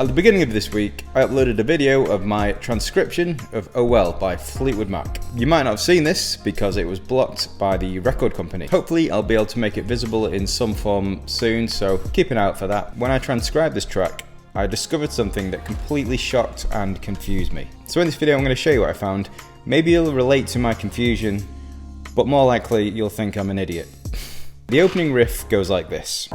At the beginning of this week, I uploaded a video of my transcription of Oh Well by Fleetwood Mac. You might not have seen this because it was blocked by the record company. Hopefully I'll be able to make it visible in some form soon, so keep an eye out for that. When I transcribed this track, I discovered something that completely shocked and confused me. So in this video I'm going to show you what I found. Maybe you'll relate to my confusion, but more likely you'll think I'm an idiot. The opening riff goes like this.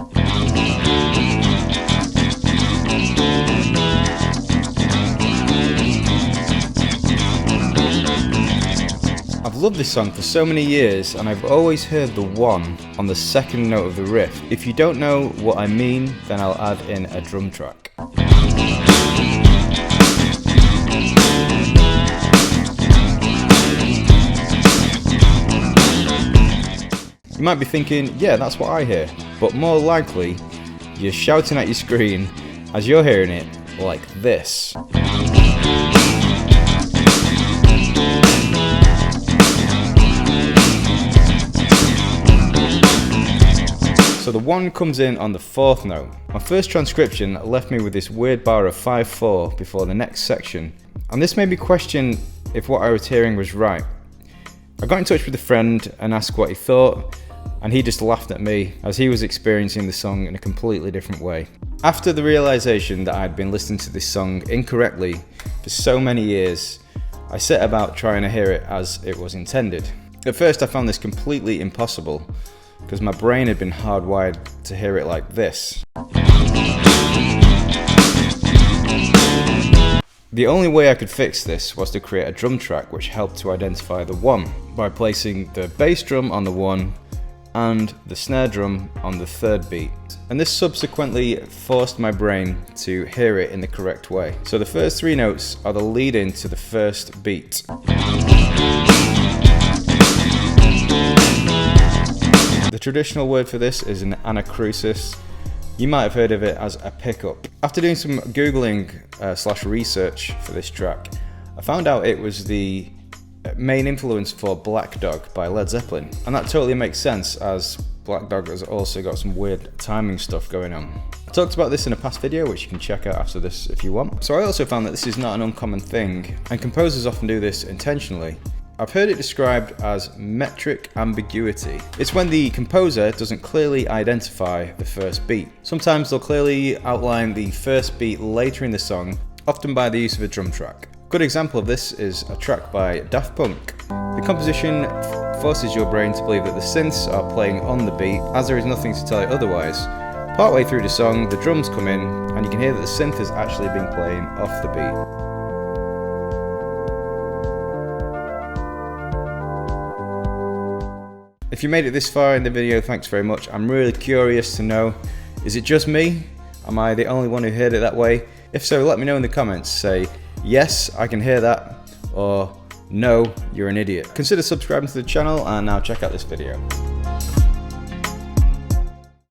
I've loved this song for so many years, and I've always heard the one on the second note of the riff. If you don't know what I mean, then I'll add in a drum track. You might be thinking, yeah, that's what I hear, but more likely, you're shouting at your screen as you're hearing it like this. So the one comes in on the fourth note. My first transcription left me with this weird bar of 5/4 before the next section, and this made me question if what I was hearing was right. I got in touch with a friend and asked what he thought, and he just laughed at me as he was experiencing the song in a completely different way. After the realization that I'd been listening to this song incorrectly for so many years, I set about trying to hear it as it was intended. At first I found this completely impossible, because my brain had been hardwired to hear it like this. The only way I could fix this was to create a drum track which helped to identify the one by placing the bass drum on the one and the snare drum on the third beat. And this subsequently forced my brain to hear it in the correct way. So the first three notes are the lead in to the first beat. The traditional word for this is an anacrusis. You might have heard of it as a pickup. After doing some Googling / research for this track, I found out it was the main influence for Black Dog by Led Zeppelin. And that totally makes sense, as Black Dog has also got some weird timing stuff going on. I talked about this in a past video, which you can check out after this if you want. So I also found that this is not an uncommon thing, and composers often do this intentionally. I've heard it described as metric ambiguity. It's when the composer doesn't clearly identify the first beat. Sometimes they'll clearly outline the first beat later in the song, often by the use of a drum track. A good example of this is a track by Daft Punk. The composition forces your brain to believe that the synths are playing on the beat, as there is nothing to tell it otherwise. Partway through the song, the drums come in, and you can hear that the synth has actually been playing off the beat. If you made it this far in the video, thanks very much. I'm really curious to know, is it just me? Am I the only one who heard it that way? If so, let me know in the comments. Say, yes, I can hear that, or no, you're an idiot. Consider subscribing to the channel, and now check out this video.